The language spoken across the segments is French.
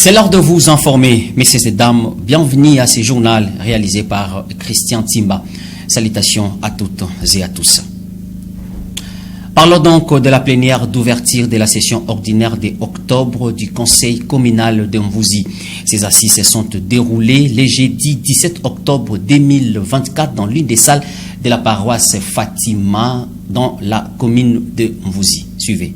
C'est l'heure de vous informer, messieurs et dames. Bienvenue à ce journal réalisé par Christian Timba. Salutations à toutes et à tous. Parlons donc de la plénière d'ouverture de la session ordinaire de octobre du Conseil communal de Mvouzi. Ces assises se sont déroulées le jeudi 17 octobre 2024 dans l'une des salles de la paroisse Fatima dans la commune de Mvouzi. Suivez.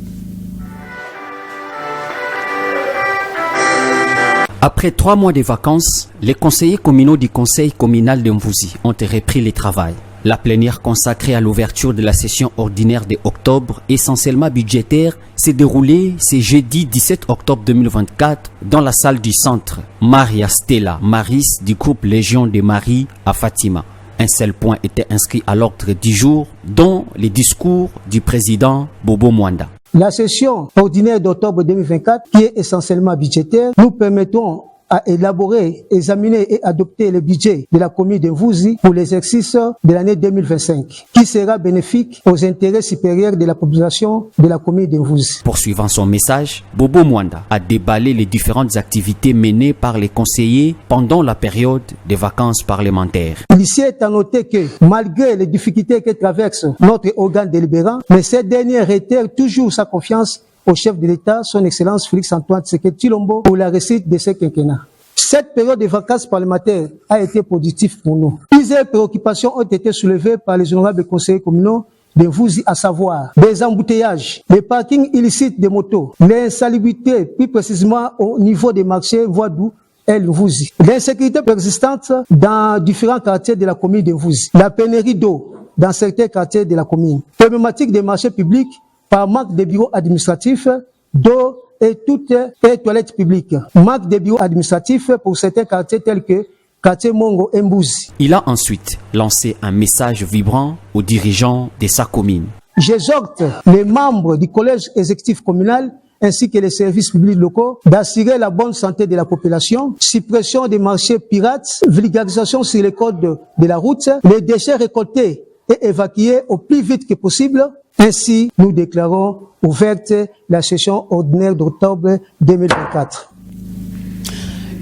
Après 3 mois de vacances, les conseillers communaux du Conseil communal de Mvouzi ont repris le travail. La plénière consacrée à l'ouverture de la session ordinaire de octobre, essentiellement budgétaire, s'est déroulée ce jeudi 17 octobre 2024 dans la salle du centre Maria Stella Maris du groupe Légion de Marie à Fatima. Un seul point était inscrit à l'ordre du jour, dont les discours du président Bobo Mwanda. La session ordinaire d'octobre 2024, qui est essentiellement budgétaire, nous permettons à élaborer, examiner et adopter le budget de la commune de Mvouzi pour l'exercice de l'année 2025, qui sera bénéfique aux intérêts supérieurs de la population de la commune de Mvouzi. Poursuivant son message, Bobo Mwanda a déballé les différentes activités menées par les conseillers pendant la période des vacances parlementaires. Ici est à noter que, malgré les difficultés que traverse notre organe délibérant, mais cette dernière réitère toujours sa confiance au chef de l'État, son Excellence Félix-Antoine Tshisekedi Tshilombo, pour la réussite de ce quinquennat. Cette période de vacances parlementaires a été productive pour nous. Plusieurs préoccupations ont été soulevées par les honorables conseillers communaux de Mvouzi, à savoir des embouteillages, les parkings illicites des motos, l'insalubrité, plus précisément au niveau des marchés voies d'où Mvouzi, l'insécurité persistante dans différents quartiers de la commune de Mvouzi, la pénurie d'eau dans certains quartiers de la commune, problématique des marchés publics par manque de bureaux administratifs, d'eau et toutes les toilettes publiques. Manque de bureaux administratifs pour certains quartiers tels que quartier Mongo et Mvouzi. Il a ensuite lancé un message vibrant aux dirigeants de sa commune. J'exhorte les membres du collège exécutif communal ainsi que les services publics locaux d'assurer la bonne santé de la population, suppression des marchés pirates, vulgarisation sur les codes de la route, les déchets récoltés et évacués au plus vite que possible. Ainsi, nous déclarons ouverte la session ordinaire d'octobre 2024.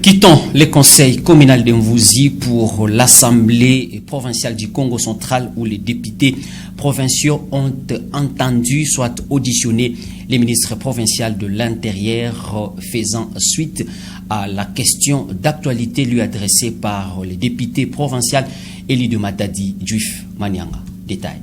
Quittons le conseil communal de Mvouzi pour l'Assemblée provinciale du Congo central où les députés provinciaux ont entendu, soit auditionné, les ministres provinciaux de l'Intérieur faisant suite à la question d'actualité lui adressée par le député provincial Élie de Matadi, Djuif Manianga. Détail.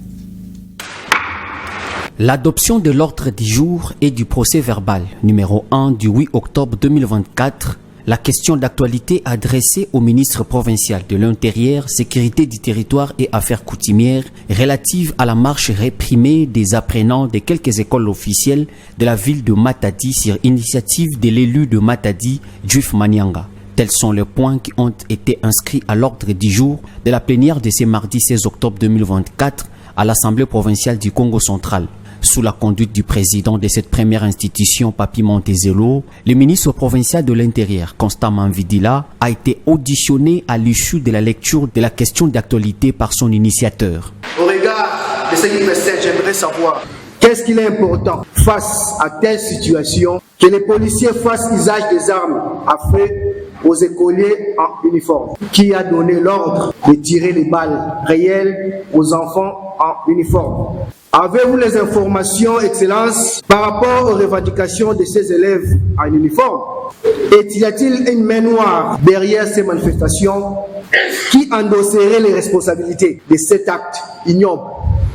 L'adoption de l'ordre du jour et du procès verbal numéro 1 du 8 octobre 2024, la question d'actualité adressée au ministre provincial de l'Intérieur, Sécurité du territoire et Affaires coutumières relative à la marche réprimée des apprenants de quelques écoles officielles de la ville de Matadi sur initiative de l'élu de Matadi, Djuif Manianga. Tels sont les points qui ont été inscrits à l'ordre du jour de la plénière de ce mardi 16 octobre 2024 à l'Assemblée provinciale du Congo central. Sous la conduite du président de cette première institution, Papi Montezelo, le ministre provincial de l'Intérieur, Constant Manvidila, a été auditionné à l'issue de la lecture de la question d'actualité par son initiateur. Au regard de ce qui précède, j'aimerais savoir qu'est-ce qu'il est important face à telle situation que les policiers fassent usage des armes à feu aux écoliers en uniforme. Qui a donné l'ordre de tirer les balles réelles aux enfants en uniforme? Avez-vous les informations, Excellence, par rapport aux revendications de ces élèves en uniforme? Et y a-t-il une main noire derrière ces manifestations qui endosserait les responsabilités de cet acte ignoble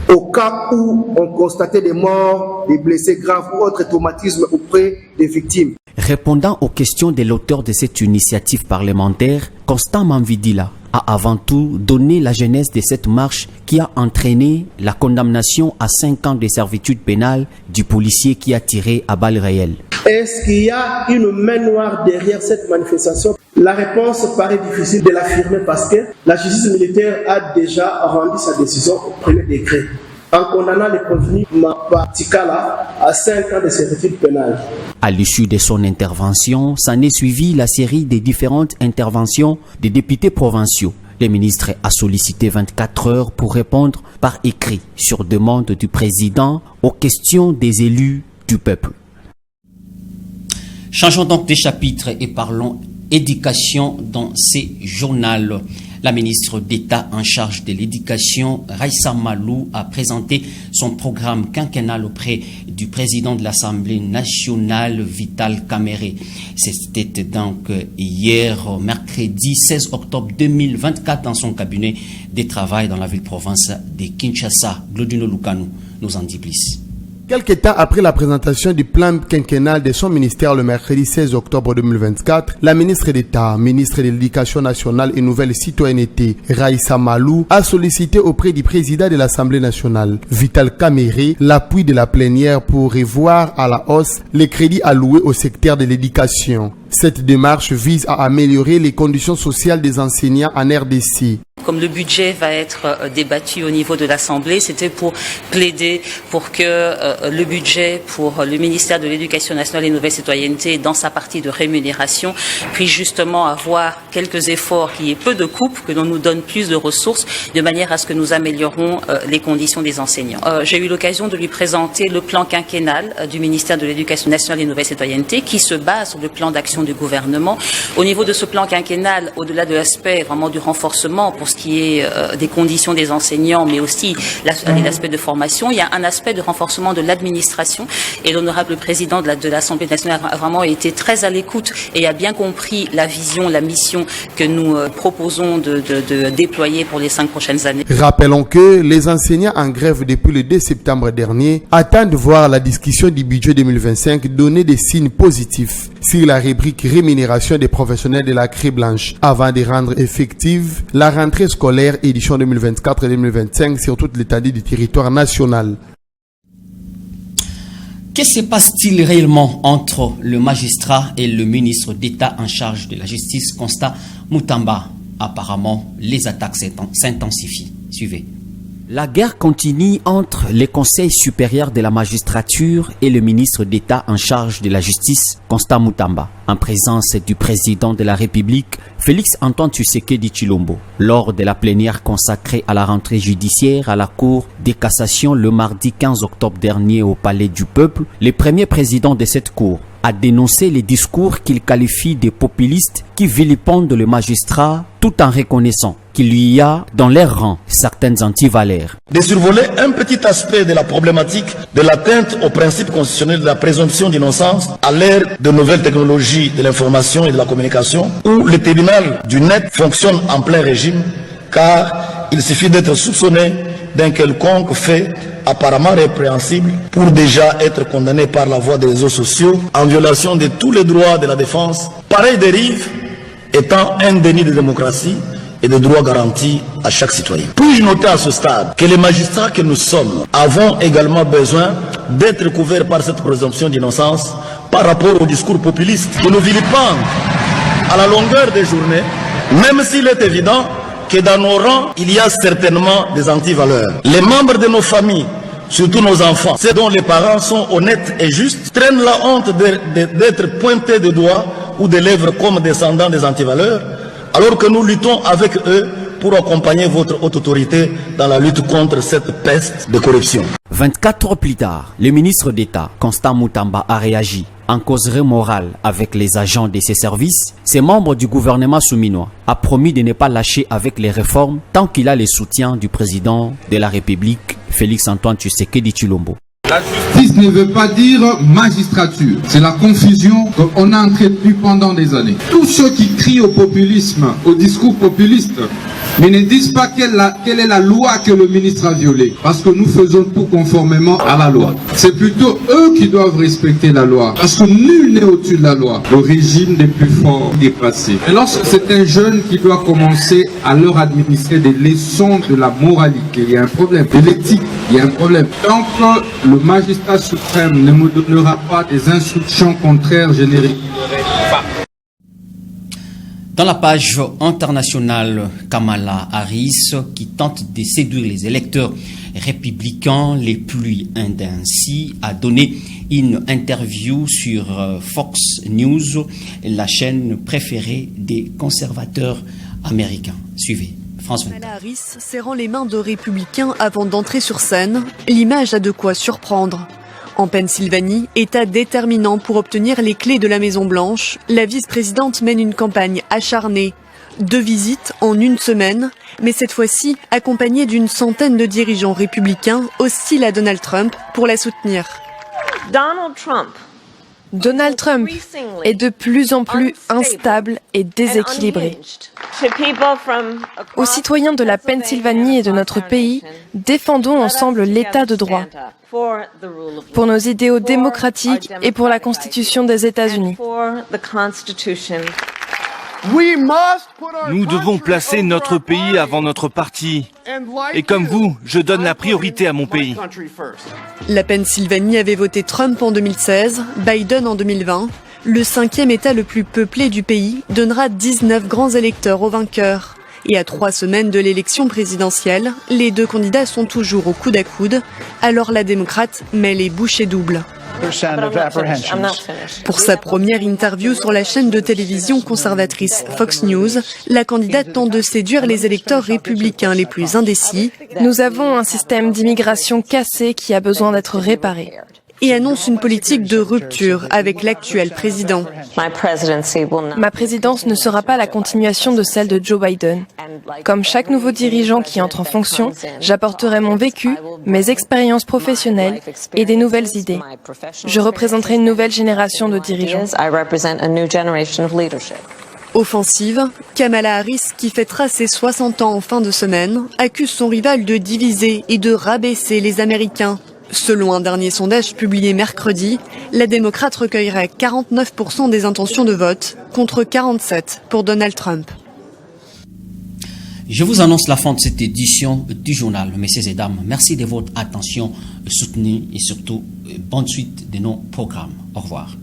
au cas où on constatait des morts, des blessés graves ou autres traumatismes auprès des victimes? Répondant aux questions de l'auteur de cette initiative parlementaire, Constant Manvidila a avant tout donné la genèse de cette marche qui a entraîné la condamnation à 5 ans de servitude pénale du policier qui a tiré à balles réelles. Est-ce qu'il y a une main noire derrière cette manifestation? La réponse paraît difficile de l'affirmer parce que la justice militaire a déjà rendu sa décision au premier décret en condamnant les prévenus Mapatikala à 5 ans de servitude pénale. À l'issue de son intervention, s'en est suivi la série des différentes interventions des députés provinciaux. Le ministre a sollicité 24 heures pour répondre par écrit sur demande du président aux questions des élus du peuple. Changeons donc de chapitre et parlons éducation dans ces journaux. La ministre d'État en charge de l'éducation, Raissa Malou, a présenté son programme quinquennal auprès du président de l'Assemblée nationale, Vital Kamerhe. C'était donc hier, mercredi 16 octobre 2024, dans son cabinet de travail dans la ville-province de Kinshasa. Glodino Lukanu nous en dit plus. Quelques temps après la présentation du plan quinquennal de son ministère le mercredi 16 octobre 2024, la ministre d'État, ministre de l'Éducation nationale et Nouvelle Citoyenneté, Raissa Malou, a sollicité auprès du président de l'Assemblée nationale, Vital Kamerhe, l'appui de la plénière pour revoir à la hausse les crédits alloués au secteur de l'éducation. Cette démarche vise à améliorer les conditions sociales des enseignants en RDC. Comme le budget va être débattu au niveau de l'Assemblée, c'était pour plaider pour que le budget pour le ministère de l'Éducation nationale et Nouvelle Citoyenneté, dans sa partie de rémunération, puisse justement avoir quelques efforts, qu'il y ait peu de coupes, que l'on nous donne plus de ressources, de manière à ce que nous améliorons les conditions des enseignants. J'ai eu l'occasion de lui présenter le plan quinquennal du ministère de l'Éducation nationale et Nouvelle Citoyenneté, qui se base sur le plan d'action du gouvernement. Au niveau de ce plan quinquennal, au-delà de l'aspect vraiment du renforcement pour ce qui est des conditions des enseignants, mais aussi l'aspect de formation, il y a un aspect de renforcement de l'administration, et l'honorable président de l'Assemblée nationale a vraiment été très à l'écoute et a bien compris la vision, la mission que nous proposons de déployer pour les 5 prochaines années. Rappelons que les enseignants en grève depuis le 2 septembre dernier attendent de voir la discussion du budget 2025 donner des signes positifs sur la rubrique rémunération des professionnels de la Craie Blanche avant de rendre effective la rentrée scolaire édition 2024-2025 sur toute l'étendue du territoire national. Que se passe-t-il réellement entre le magistrat et le ministre d'État en charge de la justice, Constant Mutamba? Apparemment, les attaques s'intensifient. Suivez. La guerre continue entre les conseils supérieurs de la magistrature et le ministre d'État en charge de la justice, Constant Mutamba, en présence du président de la République, Félix-Antoine Tshisekedi Tshilombo, lors de la plénière consacrée à la rentrée judiciaire à la Cour de cassation le mardi 15 octobre dernier au Palais du Peuple. Le premier président de cette Cour a dénoncé les discours qu'il qualifie de populistes qui vilipendent le magistrat tout en reconnaissant qu'il y a dans leurs rangs certaines antivaleurs. De survoler un petit aspect de la problématique de l'atteinte au principe constitutionnel de la présomption d'innocence à l'ère de nouvelles technologies de l'information et de la communication, où le tribunal du net fonctionne en plein régime, car il suffit d'être soupçonné d'un quelconque fait apparemment répréhensible pour déjà être condamné par la voie des réseaux sociaux en violation de tous les droits de la défense. Pareille dérive étant un déni de démocratie et de droits garantis à chaque citoyen. Puis-je noter à ce stade que les magistrats que nous sommes avons également besoin d'être couverts par cette présomption d'innocence par rapport au discours populiste qui nous vilipendent à la longueur des journées, même s'il est évident que dans nos rangs, il y a certainement des antivaleurs. Les membres de nos familles, surtout nos enfants, ceux dont les parents sont honnêtes et justes, traînent la honte d'être pointés de doigts ou de lèvres comme descendants des antivaleurs, alors que nous luttons avec eux pour accompagner votre haute autorité dans la lutte contre cette peste de corruption. 24 heures plus tard, le ministre d'État, Constant Mutamba, a réagi. En causerie morale avec les agents de ses services, ces membres du gouvernement souminois a promis de ne pas lâcher avec les réformes tant qu'il a le soutien du président de la République, Félix-Antoine Tshisekedi Tshilombo. La justice ne veut pas dire magistrature. C'est la confusion qu'on a entretenue pendant des années. Tous ceux qui crient au populisme, au discours populiste, mais ne disent pas quelle est la loi que le ministre a violée. Parce que nous faisons tout conformément à la loi. C'est plutôt eux qui doivent respecter la loi. Parce que nul n'est au-dessus de la loi. Le régime des plus forts est passé. Et lorsque c'est un jeune qui doit commencer à leur administrer des leçons de la moralité, il y a un problème. De l'éthique, il y a un problème. Tant que le magistrat suprême ne me donnera pas des instructions contraires, je ne régulerai pas. Dans la page internationale, Kamala Harris, qui tente de séduire les électeurs républicains les plus indécis, a donné une interview sur Fox News, la chaîne préférée des conservateurs américains. Suivez. Kamala Harris serrant les mains de républicains avant d'entrer sur scène, l'image a de quoi surprendre. En Pennsylvanie, État déterminant pour obtenir les clés de la Maison-Blanche, la vice-présidente mène une campagne acharnée. 2 visites en 1 semaine, mais cette fois-ci accompagnée d'une centaine de dirigeants républicains hostiles à Donald Trump pour la soutenir. Donald Trump est de plus en plus instable et déséquilibré. Aux citoyens de la Pennsylvanie et de notre pays, défendons ensemble l'état de droit, pour nos idéaux démocratiques et pour la Constitution des États-Unis. Nous devons placer notre pays avant notre parti. Et comme vous, je donne la priorité à mon pays. La Pennsylvanie avait voté Trump en 2016, Biden en 2020. Le 5e État le plus peuplé du pays donnera 19 grands électeurs au vainqueur. Et à 3 semaines de l'élection présidentielle, les 2 candidats sont toujours au coude à coude. Alors la démocrate met les bouchées doubles. Pour sa première interview sur la chaîne de télévision conservatrice Fox News, la candidate tente de séduire les électeurs républicains les plus indécis. Nous avons un système d'immigration cassé qui a besoin d'être réparé. Et annonce une politique de rupture avec l'actuel président. Ma présidence ne sera pas la continuation de celle de Joe Biden. Comme chaque nouveau dirigeant qui entre en fonction, j'apporterai mon vécu, mes expériences professionnelles et des nouvelles idées. Je représenterai une nouvelle génération de dirigeants. Offensive, Kamala Harris, qui fêtera ses 60 ans en fin de semaine, accuse son rival de diviser et de rabaisser les Américains. Selon un dernier sondage publié mercredi, la démocrate recueillerait 49% des intentions de vote, contre 47% pour Donald Trump. Je vous annonce la fin de cette édition du journal, messieurs et dames. Merci de votre attention soutenue et surtout bonne suite de nos programmes. Au revoir.